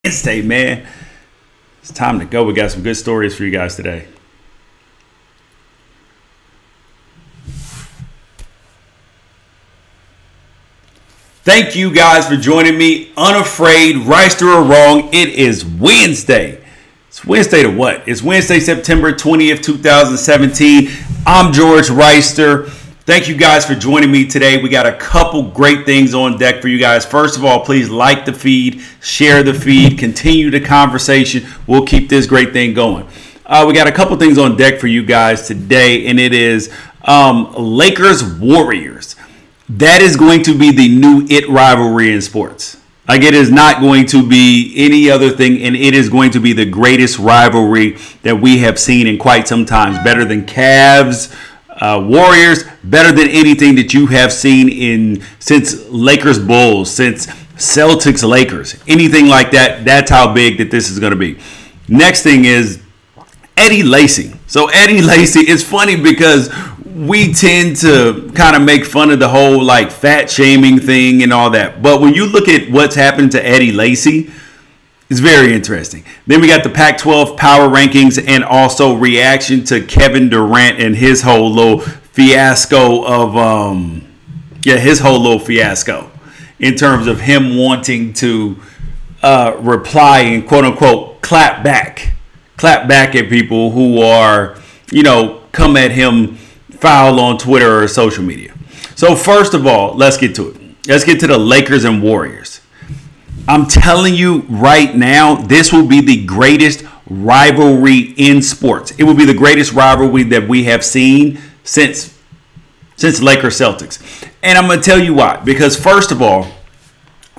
Wednesday, man. It's time to go. We got some good stories for you guys today. Thank you guys for joining me. Unafraid, right or wrong, it is Wednesday. It's Wednesday to what? It's Wednesday, September 20th, 2017. I'm George Reister. Thank you guys for joining me today. We got a couple great things on deck for you guys. First of all, please like the feed, share the feed, continue the conversation. We'll keep this great thing going. We got a couple things on deck for you guys today, and it is Lakers Warriors. That is going to be the new rivalry in sports. Like, it is not going to be any other thing, and it is going to be the greatest rivalry that we have seen in quite some time. Better than Cavs, Warriors, better than anything that you have seen since Lakers Bulls, since Celtics Lakers, anything like that. That's how big that this is going to be. Next thing is Eddie Lacy. So Eddie Lacy, it's funny because we tend to kind of make fun of the whole like fat shaming thing and all that. But when you look at what's happened to Eddie Lacy, it's very interesting. Then we got the Pac-12 power rankings and also reaction to Kevin Durant and his whole little fiasco of his whole little fiasco in terms of him wanting to reply and quote unquote clap back at people who are, come at him foul on Twitter or social media. So first of all, let's get to it. Let's get to the Lakers and Warriors. I'm telling you right now, this will be the greatest rivalry in sports. It will be the greatest rivalry that we have seen since Lakers Celtics. And I'm going to tell you why. Because first of all,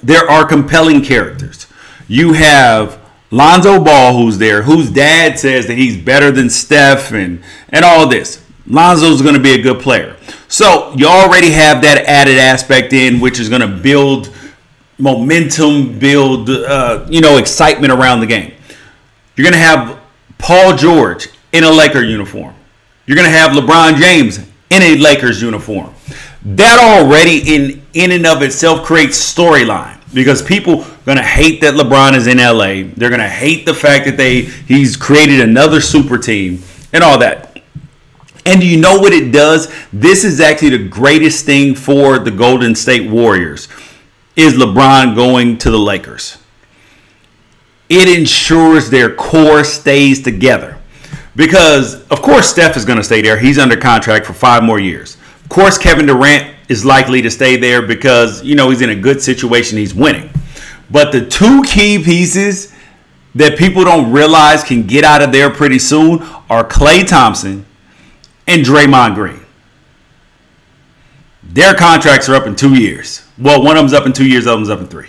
there are compelling characters. You have Lonzo Ball, who's there, whose dad says that he's better than Steph and all this. Lonzo's going to be a good player. So you already have that added aspect in, which is going to build momentum, build excitement around the game. You're going to have Paul George in a Laker uniform. You're going to have LeBron James in a Lakers uniform. That already in and of itself creates storyline, because people are going to hate that LeBron is in LA. They're going to hate the fact that he's created another super team and all that. And you know what it does? This is actually the greatest thing for the Golden State Warriors, is LeBron going to the Lakers. It ensures their core stays together. Because, of course, Steph is going to stay there. He's under contract for 5 more years. Of course, Kevin Durant is likely to stay there because, he's in a good situation. He's winning. But the two key pieces that people don't realize can get out of there pretty soon are Klay Thompson and Draymond Green. Their contracts are up in 2 years. Well, one of them's up in 2 years, the other one's up in 3.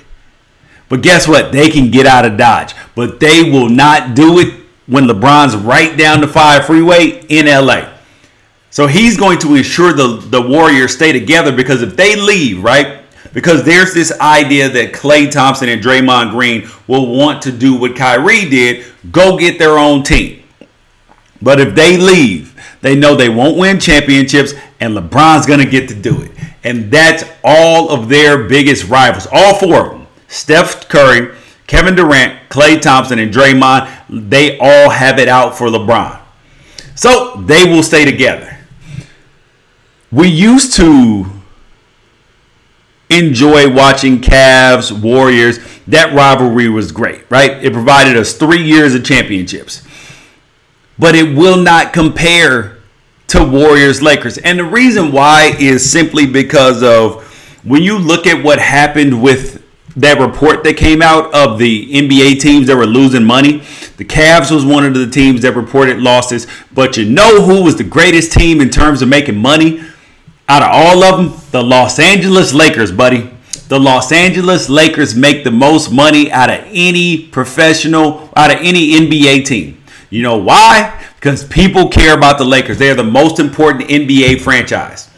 But guess what? They can get out of Dodge. But they will not do it when LeBron's right down the 5 freeway in LA. So he's going to ensure the Warriors stay together, because if they leave, right? Because there's this idea that Klay Thompson and Draymond Green will want to do what Kyrie did, go get their own team. But if they leave, they know they won't win championships, and LeBron's going to get to do it. And that's all of their biggest rivals. All 4 of them. Steph Curry, Kevin Durant, Klay Thompson, and Draymond. They all have it out for LeBron. So they will stay together. We used to enjoy watching Cavs, Warriors. That rivalry was great, right? It provided us 3 years of championships. But it will not compare to Warriors Lakers. And the reason why is simply because of when you look at what happened with that report that came out of the NBA teams that were losing money. The Cavs was one of the teams that reported losses. But you know who was the greatest team in terms of making money? Out of all of them, the Los Angeles Lakers, buddy. The Los Angeles Lakers make the most money out of any NBA team. You know why? Because people care about the Lakers. They are the most important NBA franchise.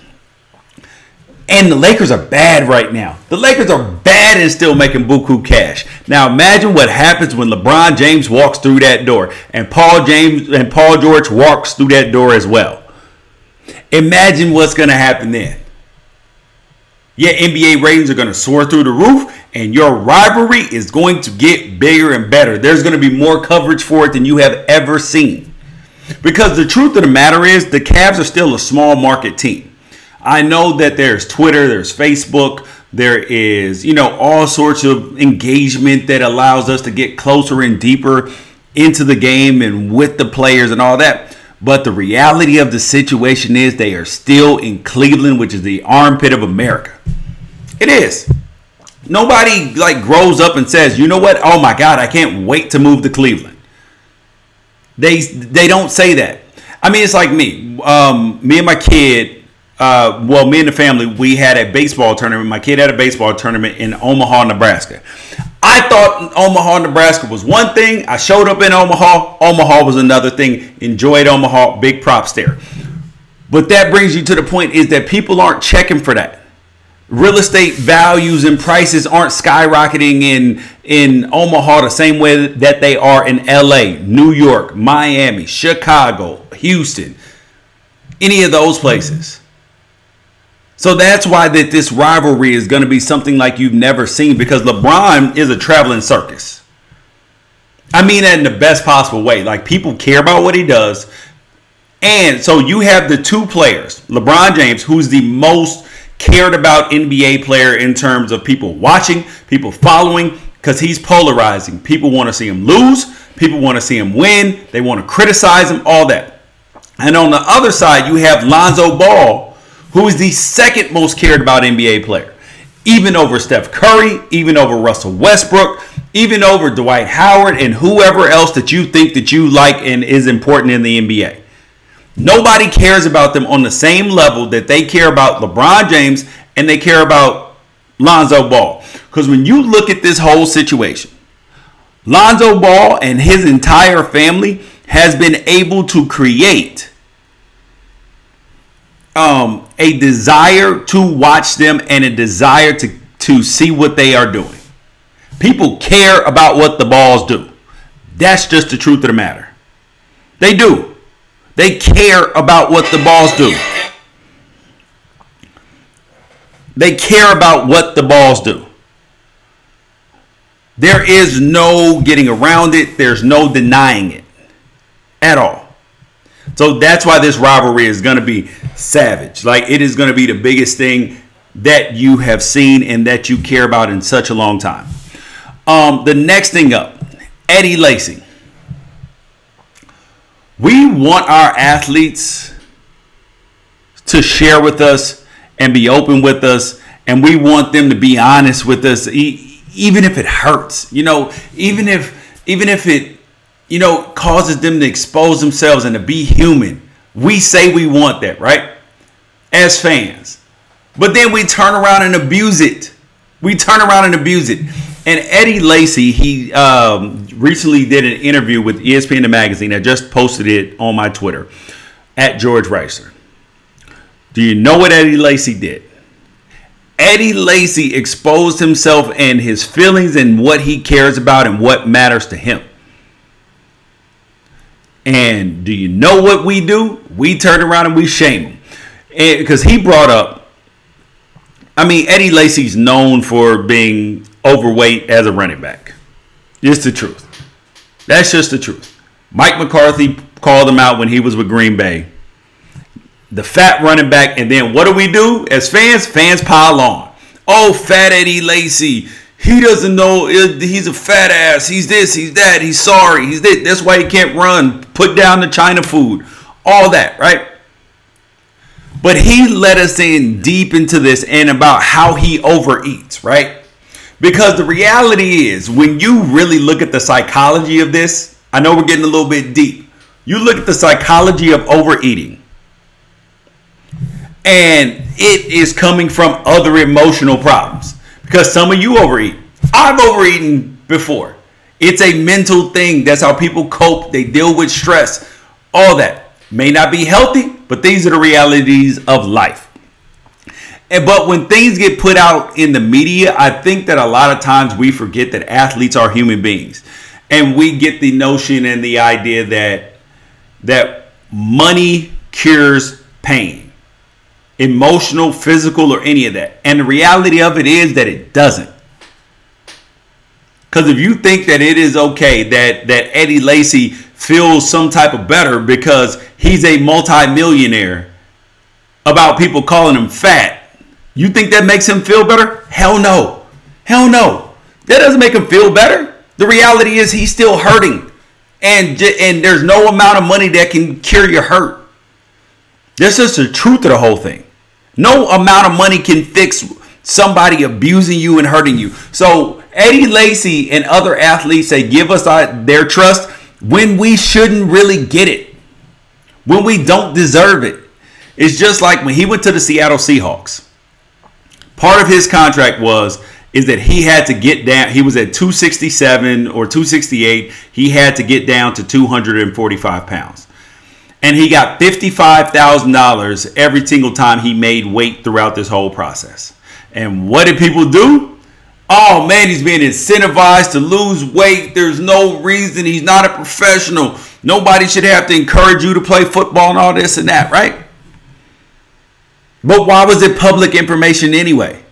And the Lakers are bad right now. The Lakers are bad and still making buku cash. Now imagine what happens when LeBron James walks through that door and Paul George walks through that door as well. Imagine what's going to happen then. Yeah, NBA ratings are going to soar through the roof, and your rivalry is going to get bigger and better. There's going to be more coverage for it than you have ever seen. Because the truth of the matter is, the Cavs are still a small market team. I know that there's Twitter, there's Facebook, there is, all sorts of engagement that allows us to get closer and deeper into the game and with the players and all that. But the reality of the situation is they are still in Cleveland, which is the armpit of America. It is. Nobody grows up and says, you know what? Oh my God, I can't wait to move to Cleveland. They don't say that. I mean, it's like me. Me and my kid, me and the family, we had a baseball tournament. My kid had a baseball tournament in Omaha, Nebraska. I thought Omaha, Nebraska was one thing. I showed up in Omaha. Omaha was another thing. Enjoyed Omaha. Big props there. But that brings you to the point is that people aren't checking for that. Real estate values and prices aren't skyrocketing in Omaha the same way that they are in LA, New York, Miami, Chicago, Houston, any of those places. So that's why that this rivalry is going to be something like you've never seen, because LeBron is a traveling circus. I mean that in the best possible way. Like, people care about what he does. And so you have the two players, LeBron James, who's the most cared about NBA player in terms of people watching, people following, because he's polarizing. People want to see him lose. People want to see him win. They want to criticize him, all that. And on the other side, you have Lonzo Ball, who is the second most cared about NBA player, even over Steph Curry, even over Russell Westbrook, even over Dwight Howard and whoever else that you think that you like and is important in the NBA. Nobody cares about them on the same level that they care about LeBron James and they care about Lonzo Ball. Because when you look at this whole situation, Lonzo Ball and his entire family has been able to create a desire to watch them and a desire to see what they are doing. People care about what the balls do. That's just the truth of the matter. They do. They care about what the balls do. They care about what the balls do. There is no getting around it. There's no denying it at all. So that's why this rivalry is going to be savage. Like, it is going to be the biggest thing that you have seen and that you care about in such a long time. The next thing up, Eddie Lacy. We want our athletes to share with us and be open with us, and we want them to be honest with us, even if it hurts. Even if it causes them to expose themselves and to be human. We say we want that, right? As fans. But then we turn around and abuse it. And Eddie Lacy, he recently did an interview with ESPN The Magazine. I just posted it on my Twitter, at George Reister. Do you know what Eddie Lacy did? Eddie Lacy exposed himself and his feelings and what he cares about and what matters to him. And do you know what we do? We turn around and we shame him. Because he brought up, Eddie Lacy's known for being overweight as a running back. Just the truth. That's just the truth. Mike McCarthy called him out when he was with Green Bay. The fat running back. And then what do? As fans? Fans pile on. Oh, fat Eddie Lacy. He doesn't know. He's a fat ass. He's this. He's that. He's sorry. He's this. That's why he can't run. Put down the China food. All that, right? But he let us in deep into this and about how he overeats, right? Because the reality is, when you really look at the psychology of this, I know we're getting a little bit deep. You look at the psychology of overeating. And it is coming from other emotional problems. Because some of you overeat. I've overeaten before. It's a mental thing. That's how people cope. They deal with stress. All that. May not be healthy, but these are the realities of life. But when things get put out in the media, I think that a lot of times we forget that athletes are human beings. And we get the notion and the idea that money cures pain. emotional, physical, or any of that. And the reality of it is that it doesn't. Because if you think that it is okay that Eddie Lacy feels some type of better because he's a multi-millionaire about people calling him fat, you think that makes him feel better? Hell no. Hell no. That doesn't make him feel better. The reality is he's still hurting. And there's no amount of money that can cure your hurt. That's just the truth of the whole thing. No amount of money can fix somebody abusing you and hurting you. So Eddie Lacy and other athletes, they give us their trust when we shouldn't really get it. When we don't deserve it. It's just like when he went to the Seattle Seahawks. Part of his contract is that he had to get down. He was at 267 or 268. He had to get down to 245 pounds. And he got $55,000 every single time he made weight throughout this whole process. And what did people do? Oh, man, he's being incentivized to lose weight. There's no reason. He's not a professional. Nobody should have to encourage you to play football and all this and that, right? But why was it public information anyway?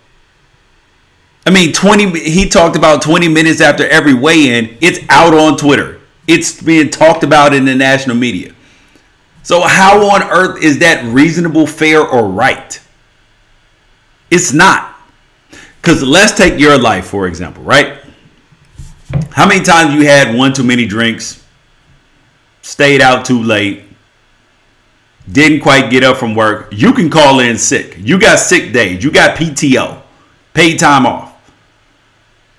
I mean, he talked about 20 minutes after every weigh-in. It's out on Twitter. It's being talked about in the national media. So how on earth is that reasonable, fair, or right? It's not. Because let's take your life, for example, right? How many times you had one too many drinks, stayed out too late, didn't quite get up from work? You can call in sick. You got sick days. You got PTO, paid time off.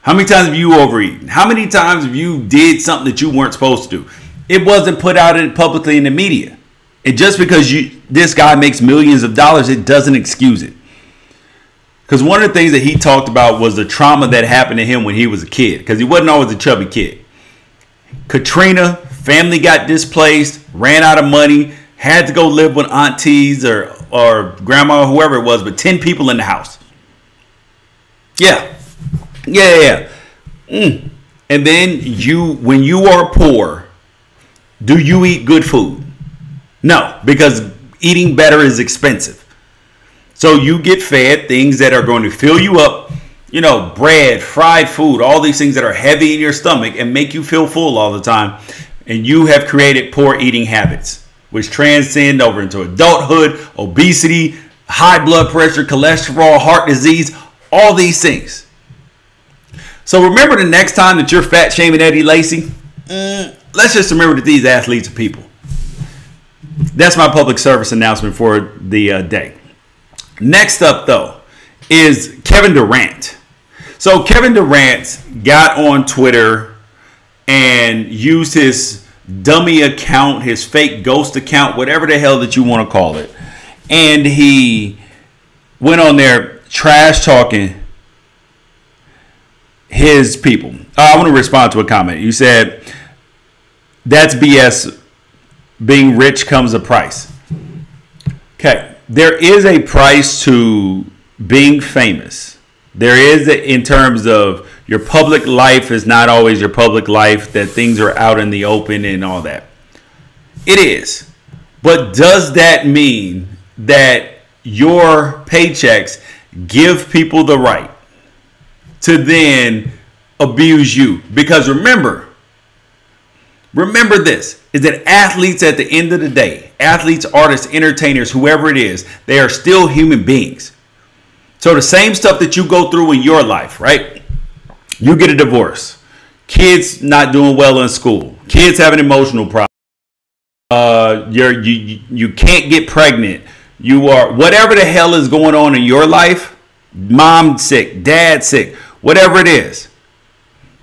How many times have you overeaten? How many times have you did something that you weren't supposed to do? It wasn't put out publicly in the media. And just because this guy makes millions of dollars, it doesn't excuse it. Because one of the things that he talked about was the trauma that happened to him when he was a kid. Because he wasn't always a chubby kid. Katrina, family got displaced, ran out of money, had to go live with aunties or grandma or whoever it was, but 10 people in the house. Yeah. And then when you are poor, do you eat good food? No, because eating better is expensive. So you get fed things that are going to fill you up, bread, fried food, all these things that are heavy in your stomach and make you feel full all the time. And you have created poor eating habits, which transcend over into adulthood, obesity, high blood pressure, cholesterol, heart disease, all these things. So remember the next time that you're fat shaming Eddie Lacy, let's just remember that these athletes are people. That's my public service announcement for the day. Next up, though, is Kevin Durant. So Kevin Durant got on Twitter and used his dummy account, his fake ghost account, whatever the hell that you want to call it. And he went on there trash talking his people. I want to respond to a comment. You said, that's BS. Being rich comes a price. Okay. There is a price to being famous. There is, in terms of your public life is not always your public life, that things are out in the open and all that. It is. But does that mean that your paychecks give people the right to then abuse you? Because remember this, is that athletes at the end of the day, athletes, artists, entertainers, whoever it is, they are still human beings. So the same stuff that you go through in your life, right? You get a divorce. Kids not doing well in school. Kids having emotional problems. You can't get pregnant. You are, whatever the hell is going on in your life, mom sick, dad sick, whatever it is.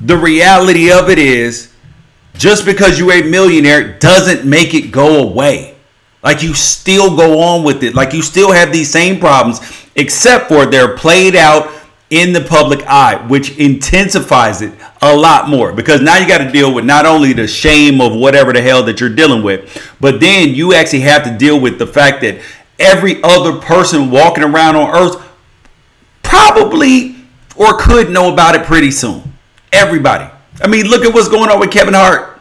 The reality of it is, just because you're a millionaire doesn't make it go away. Like, you still go on with it. Like, you still have these same problems, except for they're played out in the public eye, which intensifies it a lot more. Because now you got to deal with not only the shame of whatever the hell that you're dealing with, but then you actually have to deal with the fact that every other person walking around on earth probably or could know about it pretty soon. Everybody. I mean, look at what's going on with Kevin Hart.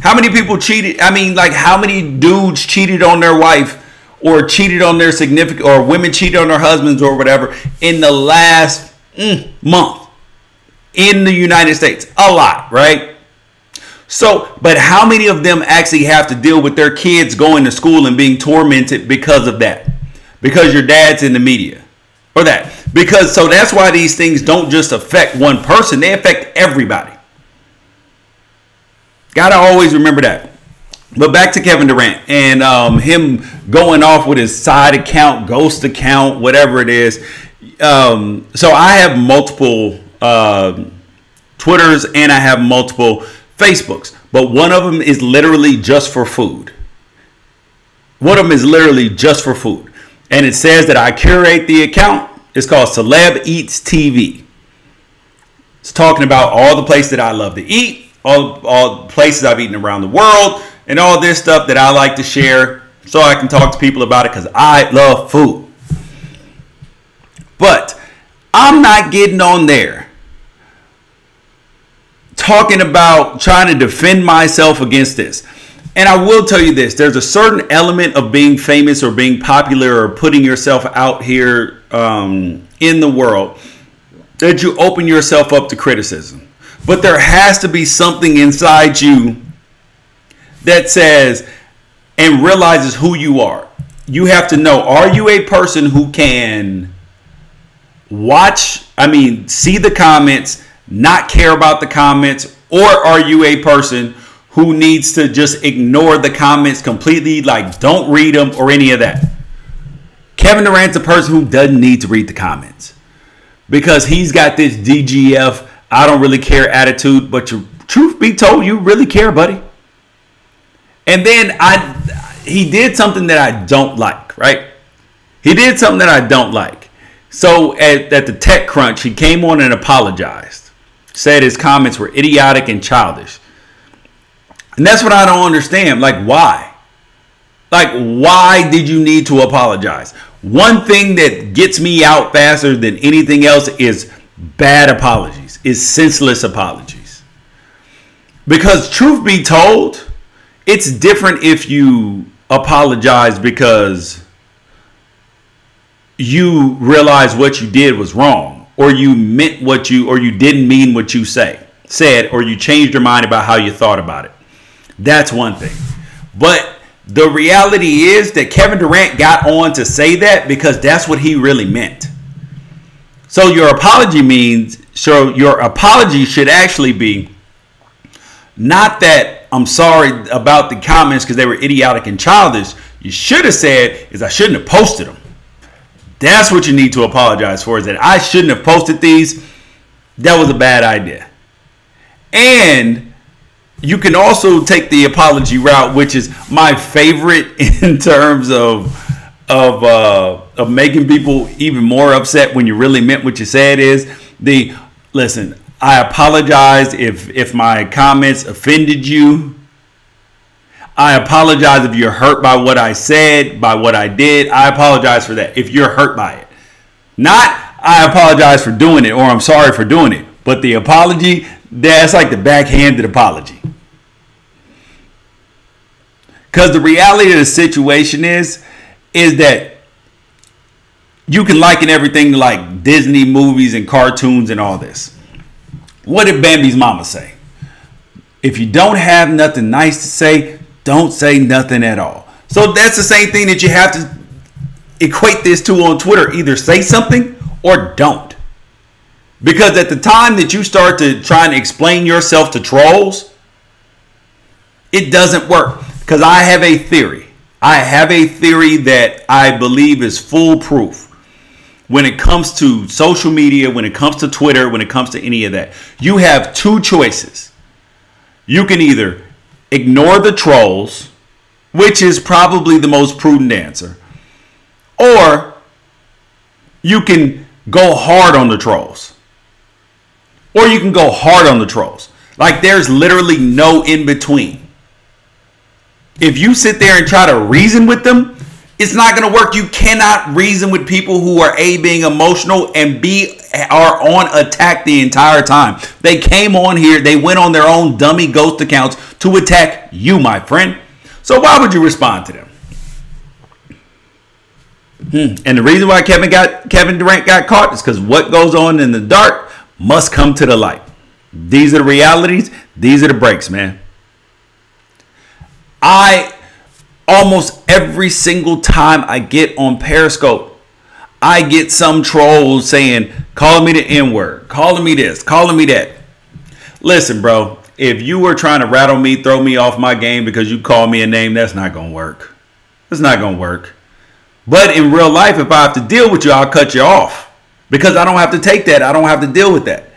How many people cheated? I mean, like, how many dudes cheated on their wife or cheated on their significant, or women cheated on their husbands or whatever in the last month in the United States. A lot, right? So, but how many of them actually have to deal with their kids going to school and being tormented because of that? Because your dad's in the media or that. Because, so that's why these things don't just affect one person. They affect everybody. Got to always remember that. But back to Kevin Durant and him going off with his side account, ghost account, whatever it is. So I have multiple Twitters and I have multiple Facebooks. But one of them is literally just for food. One of them is literally just for food. And it says that I curate the account. It's called Celeb Eats TV. It's talking about all the places that I love to eat, all places I've eaten around the world, and all this stuff that I like to share so I can talk to people about it because I love food. But I'm not getting on there talking about trying to defend myself against this. And I will tell you this, there's a certain element of being famous or being popular or putting yourself out here in the world that you open yourself up to criticism. But there has to be something inside you that says and realizes who you are. You have to know, are you a person who can see the comments, not care about the comments, or are you a person who needs to just ignore the comments completely, like don't read them or any of that? Kevin Durant's a person who doesn't need to read the comments because he's got this DGF, I don't really care attitude, but truth be told, you really care, buddy. And then he did something that I don't like, right? He did something that I don't like. So at the Tech Crunch, he came on and apologized. Said his comments were idiotic and childish. And that's what I don't understand. Like, why? Like, why did you need to apologize? One thing that gets me out faster than anything else is bad apologies, is senseless apologies. Because truth be told, it's different if you apologize because you realize what you did was wrong, or you meant or you didn't mean what you said, or you changed your mind about how you thought about it. That's one thing. But the reality is that Kevin Durant got on to say that because that's what he really meant. So your apology should actually be not that I'm sorry about the comments because they were idiotic and childish. You should have said is I shouldn't have posted them. That's what you need to apologize for, is that I shouldn't have posted these. That was a bad idea. And you can also take the apology route, which is my favorite in terms of making people even more upset when you really meant what you said, is listen, I apologize if my comments offended you. I apologize if you're hurt by what I said, by what I did. I apologize for that if you're hurt by it. Not I apologize for doing it or I'm sorry for doing it. But the apology, that's like the backhanded apology. Because the reality of the situation is that you can liken everything to like Disney movies and cartoons and all this. What did Bambi's mama say? If you don't have nothing nice to say, don't say nothing at all. So that's the same thing that you have to equate this to on Twitter. Either say something or don't. Because at the time that you start to try and explain yourself to trolls, it doesn't work. Because I have a theory. I have a theory that I believe is foolproof when it comes to social media, when it comes to Twitter, when it comes to any of that. You have two choices. You can either ignore the trolls, which is probably the most prudent answer, or you can go hard on the trolls. Or you can go hard on the trolls. Like there's literally no in between. If you sit there and try to reason with them, it's not going to work. You cannot reason with people who are being emotional and are on attack the entire time. They came on here, they went on their own dummy ghost accounts, 'to attack you, my friend. So why would you respond to them? And the reason why Kevin Durant got caught is because what goes on in the dark must come to the light. These are the realities. These are the breaks, man. Almost every single time I get on Periscope, I get some trolls saying, calling me the N-word, calling me this, calling me that. Listen, bro, if you were trying to rattle me, throw me off my game because you call me a name, that's not going to work. It's not going to work. But in real life, if I have to deal with you, I'll cut you off. Because I don't have to take that. I don't have to deal with that.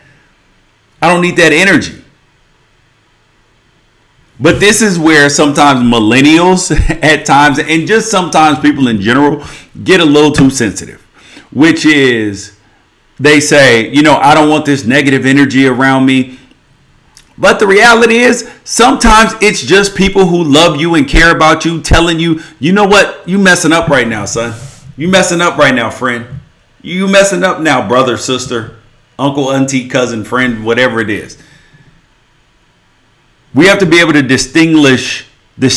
I don't need that energy. But this is where sometimes millennials at times, and just sometimes people in general, get a little too sensitive. Which is, they say, I don't want this negative energy around me. But the reality is, sometimes it's just people who love you and care about you telling you, you know what? You messing up right now, son. You messing up right now, friend. You messing up now, brother, sister, uncle, auntie, cousin, friend, whatever it is. We have to be able to distinguish the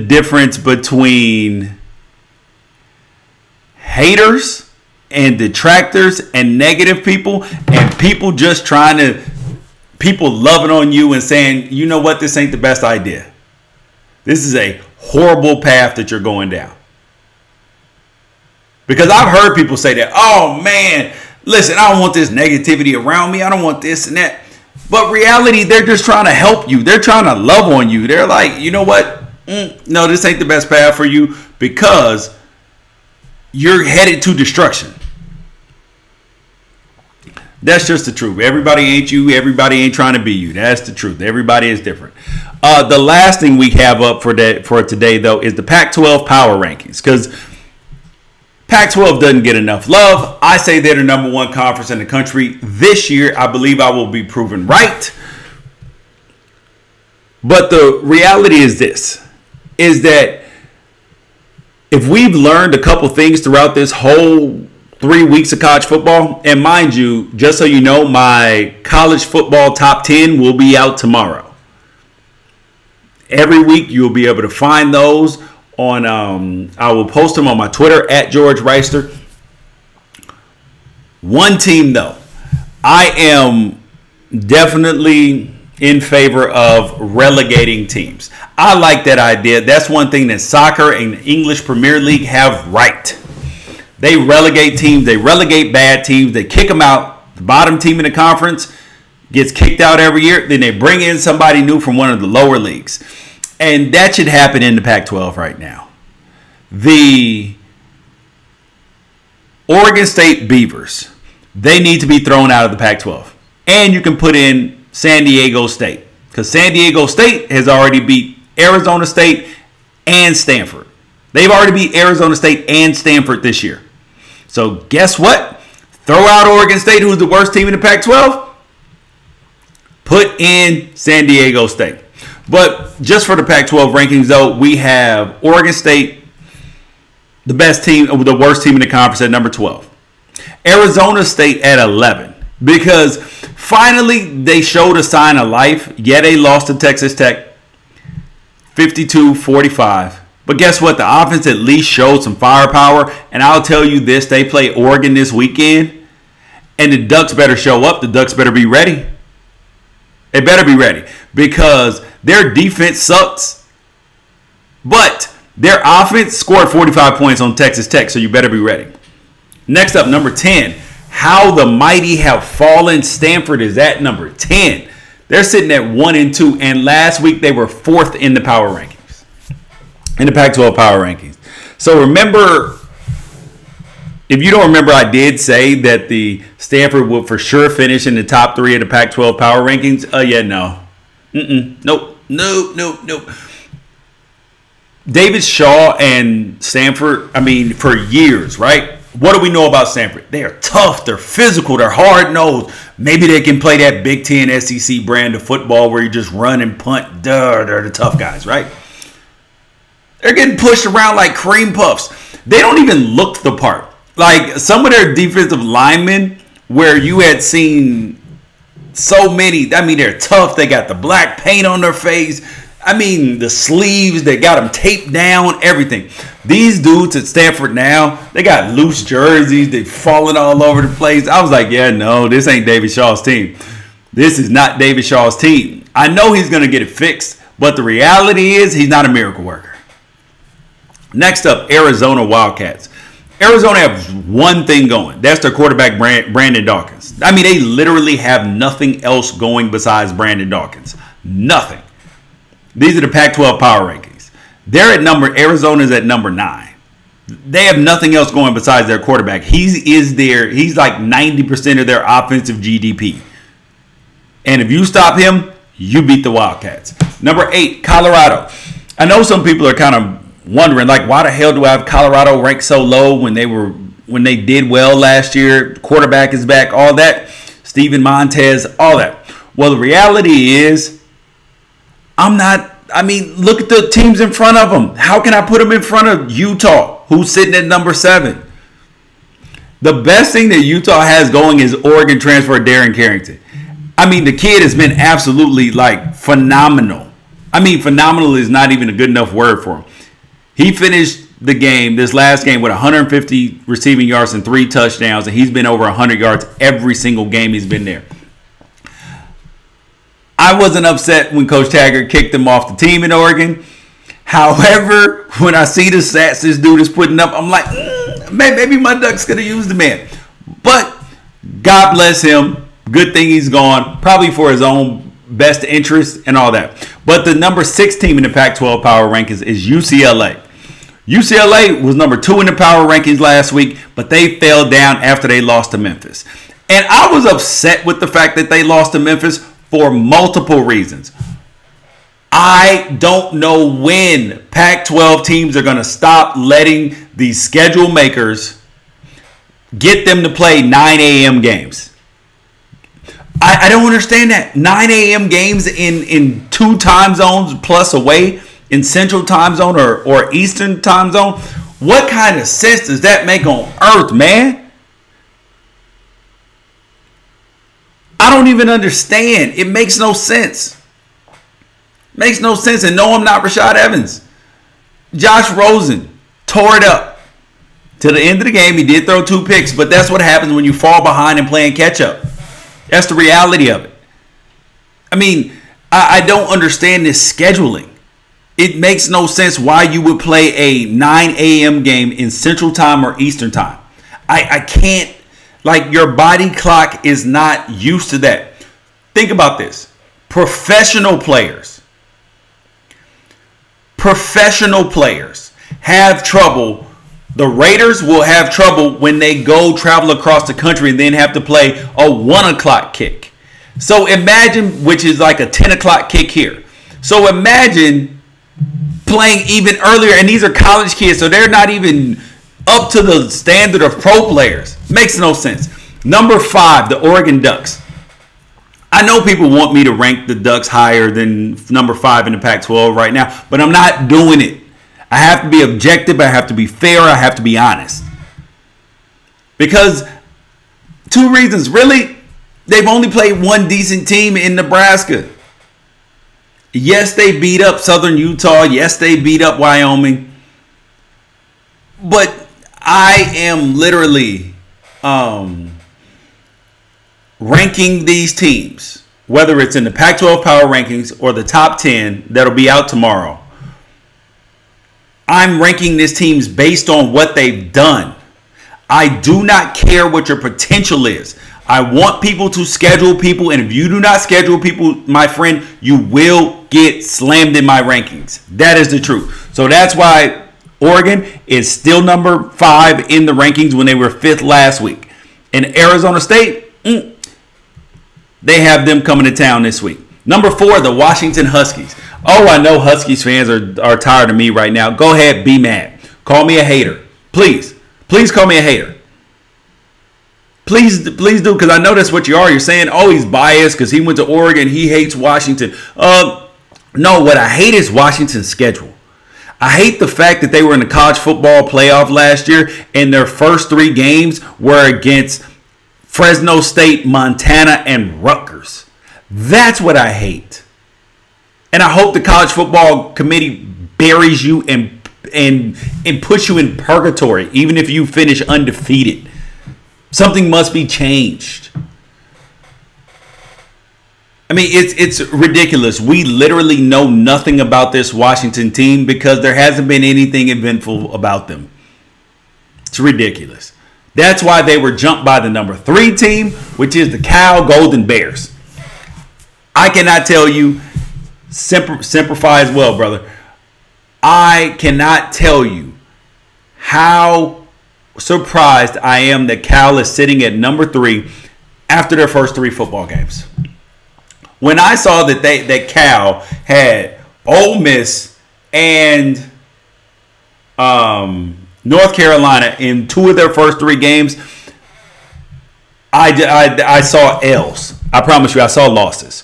difference between haters and detractors and negative people and people just people loving on you and saying, you know what, this ain't the best idea. This is a horrible path that you're going down. Because I've heard people say that, oh man, listen, I don't want this negativity around me. I don't want this and that. But reality, they're just trying to help you. They're trying to love on you. They're like, you know what? No, this ain't the best path for you because you're headed to destruction. That's just the truth. Everybody ain't you. Everybody ain't trying to be you. That's the truth. Everybody is different. The last thing we have up for today, though, is the Pac-12 power rankings. Because Pac-12 doesn't get enough love. I say they're the number one conference in the country. This year, I believe I will be proven right. But the reality is this, is that if we've learned a couple things throughout this whole 3 weeks of college football, and mind you, just so you know, my college football top 10 will be out tomorrow. Every week, you'll be able to find those on, I will post them on my Twitter at George Reister. One team, though, I am definitely in favor of relegating teams. I like that idea. That's one thing that soccer and English Premier League have right. They relegate teams. They relegate bad teams. They kick them out. The bottom team in the conference gets kicked out every year. Then they bring in somebody new from one of the lower leagues. And that should happen in the Pac-12 right now. The Oregon State Beavers, they need to be thrown out of the Pac-12. And you can put in San Diego State. Because San Diego State has already beat Arizona State and Stanford. They've already beat Arizona State and Stanford this year. So guess what? Throw out Oregon State, who's the worst team in the Pac-12. Put in San Diego State. But just for the Pac-12 rankings, though, we have Oregon State, the best team, the worst team in the conference at number 12. Arizona State at 11. Because finally they showed a sign of life. Yeah, they lost to Texas Tech 52-45. But guess what? The offense at least showed some firepower. And I'll tell you this, they play Oregon this weekend. And the Ducks better show up. The Ducks better be ready. They better be ready. Because their defense sucks. But their offense scored 45 points on Texas Tech. So you better be ready. Next up, number 10. How the mighty have fallen. Stanford is at number 10. They're sitting at 1 and 2. And last week they were 4th in the power rankings. In the Pac-12 power rankings. So remember, if you don't remember, I did say that the Stanford will for sure finish in the top 3 of the Pac-12 power rankings. Yeah, no. Nope. David Shaw and Stanford, for years, right? What do we know about Stanford? They are tough. They're physical. They're hard-nosed. Maybe they can play that Big Ten SEC brand of football where you just run and punt. They're the tough guys, right? They're getting pushed around like cream puffs. They don't even look the part. Like some of their defensive linemen where you had seen so many. They're tough. They got the black paint on their face. I mean, the sleeves, they got them taped down, everything. These dudes at Stanford now, they got loose jerseys. They're falling all over the place. I was like, yeah, no, this ain't David Shaw's team. This is not David Shaw's team. I know he's going to get it fixed, but the reality is he's not a miracle worker. Next up, Arizona Wildcats. Arizona has one thing going. That's their quarterback, Brandon Dawkins. I mean, they literally have nothing else going besides Brandon Dawkins. Nothing. These are the Pac-12 power rankings. Arizona's at number 9. They have nothing else going besides their quarterback. He's like 90% of their offensive GDP. And if you stop him, you beat the Wildcats. Number 8, Colorado. I know some people are kind of wondering, like, why the hell do I have Colorado ranked so low when they did well last year? Quarterback is back, all that. Steven Montez, all that. Well, the reality is, look at the teams in front of them. How can I put them in front of Utah, who's sitting at number 7? The best thing that Utah has going is Oregon transfer Darren Carrington. I mean, the kid has been absolutely, like, phenomenal. I mean, phenomenal is not even a good enough word for him. He finished this last game, with 150 receiving yards and 3 touchdowns, and he's been over 100 yards every single game he's been there. I wasn't upset when Coach Taggart kicked him off the team in Oregon. However, when I see the stats this dude is putting up, I'm like, maybe my Ducks could have used the man. But God bless him. Good thing he's gone, probably for his own best interest and all that. But the number 6 team in the Pac-12 power rankings is UCLA. UCLA was number 2 in the power rankings last week, but they fell down after they lost to Memphis. And I was upset with the fact that they lost to Memphis for multiple reasons. I don't know when Pac-12 teams are going to stop letting these schedule makers get them to play 9 a.m. games. I don't understand that. 9 a.m. games in 2 time zones plus away, in Central Time Zone or Eastern Time Zone. What kind of sense does that make on earth, man? I don't even understand. It makes no sense. Makes no sense. And no, I'm not Rashad Evans. Josh Rosen tore it up. To the end of the game, he did throw 2 picks, but that's what happens when you fall behind and playing catch up. That's the reality of it. I mean, I don't understand this scheduling. It makes no sense why you would play a 9 a.m. game in Central Time or Eastern Time. I can't, like, your body clock is not used to that. Think about this. Professional players have trouble. The Raiders will have trouble when they go travel across the country and then have to play a 1 o'clock kick. So imagine, which is like a 10 o'clock kick here. So imagine playing even earlier, and these are college kids, so they're not even up to the standard of pro players. Makes no sense. Number 5, the Oregon Ducks. I know people want me to rank the Ducks higher than number 5 in the Pac-12 right now, but I'm not doing it. I have to be objective. I have to be fair. I have to be honest. Because 2 reasons. Really, they've only played 1 decent team in Nebraska. Yes, they beat up Southern Utah. Yes, they beat up Wyoming. But I am literally ranking these teams, whether it's in the Pac-12 power rankings or the top 10 that'll be out tomorrow. I'm ranking these teams based on what they've done. I do not care what your potential is. I want people to schedule people, and if you do not schedule people, my friend, you will get slammed in my rankings. That is the truth. So that's why Oregon is still number 5 in the rankings when they were 5th last week. And Arizona State, they have them coming to town this week. Number 4, the Washington Huskies. Oh, I know Huskies fans are tired of me right now. Go ahead, be mad. Call me a hater. Please. Please call me a hater. Please do, because I know that's what you are. You're saying, oh, he's biased because he went to Oregon. He hates Washington. No, what I hate is Washington's schedule. I hate the fact that they were in the college football playoff last year and their first 3 games were against Fresno State, Montana, and Rutgers. That's what I hate. And I hope the college football committee buries you and puts you in purgatory, even if you finish undefeated. Something must be changed. I mean, it's ridiculous. We literally know nothing about this Washington team because there hasn't been anything eventful about them. It's ridiculous. That's why they were jumped by the number 3 team, which is the Cal Golden Bears. I cannot tell you, simplify as well, brother. I cannot tell you how surprised I am that Cal is sitting at number 3 after their first 3 football games. When I saw that Cal had Ole Miss and North Carolina in 2 of their first 3 games, I saw L's. I promise you, I saw losses.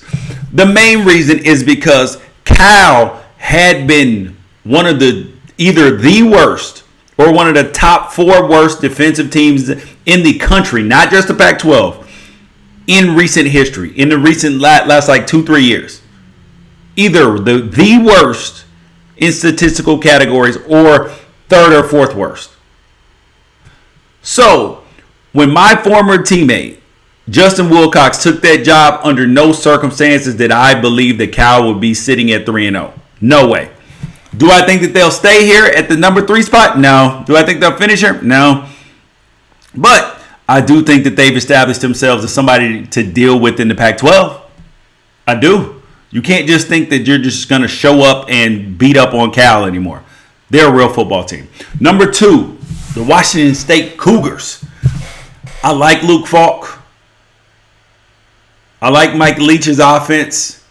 The main reason is because Cal had been one of either the worst or one of the top 4 worst defensive teams in the country, not just the Pac-12, in recent history, in the recent last like 2-3 years. Either the worst in statistical categories or 3rd or 4th worst. So when my former teammate Justin Wilcox took that job, under no circumstances did I believe that Cal would be sitting at 3-0. No way. Do I think that they'll stay here at the number 3 spot? No. Do I think they'll finish here? No. But I do think that they've established themselves as somebody to deal with in the Pac-12. I do. You can't just think that you're just going to show up and beat up on Cal anymore. They're a real football team. Number 2, the Washington State Cougars. I like Luke Falk. I like Mike Leach's offense.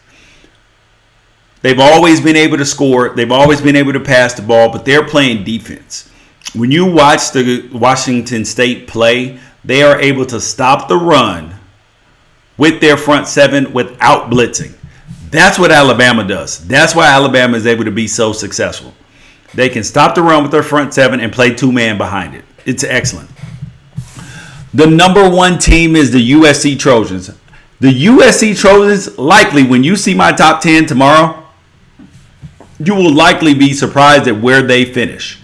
They've always been able to score. They've always been able to pass the ball, but they're playing defense. When you watch the Washington State play, they are able to stop the run with their front 7 without blitzing. That's what Alabama does. That's why Alabama is able to be so successful. They can stop the run with their front 7 and play 2-man behind it. It's excellent. The number 1 team is the USC Trojans. The USC Trojans, likely, when you see my top 10 tomorrow, you will likely be surprised at where they finish.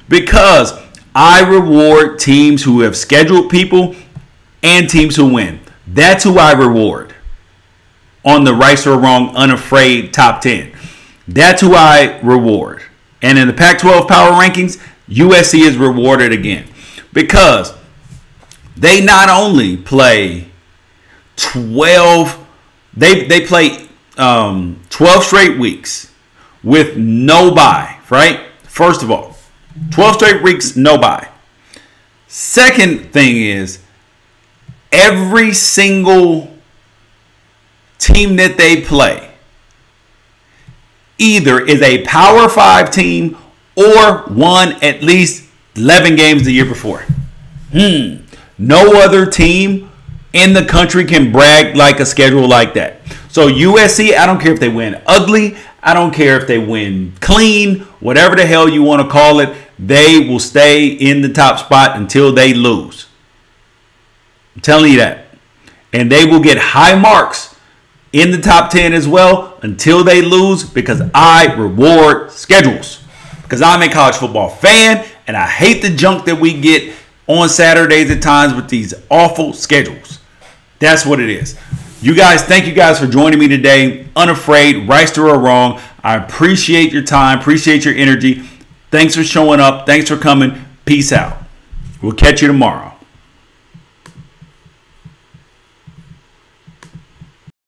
Because I reward teams who have scheduled people and teams who win. That's who I reward on the Right or Wrong Unafraid top 10. That's who I reward. And in the Pac-12 power rankings, USC is rewarded again. Because they not only play 12, they play 12 straight weeks with no bye, right? First of all, 12 straight weeks, no bye. Second thing is, every single team that they play either is a Power 5 team or won at least 11 games the year before. No other team in the country can brag like a schedule like that. So USC, I don't care if they win ugly. I don't care if they win clean. Whatever the hell you want to call it, they will stay in the top spot until they lose. I'm telling you that. And they will get high marks in the top 10 as well until they lose, because I reward schedules. Because I'm a college football fan and I hate the junk that we get on Saturdays at times with these awful schedules. That's what it is. You guys, thank you guys for joining me today. Unafraid, right or wrong. I appreciate your time, appreciate your energy. Thanks for showing up. Thanks for coming. Peace out. We'll catch you tomorrow.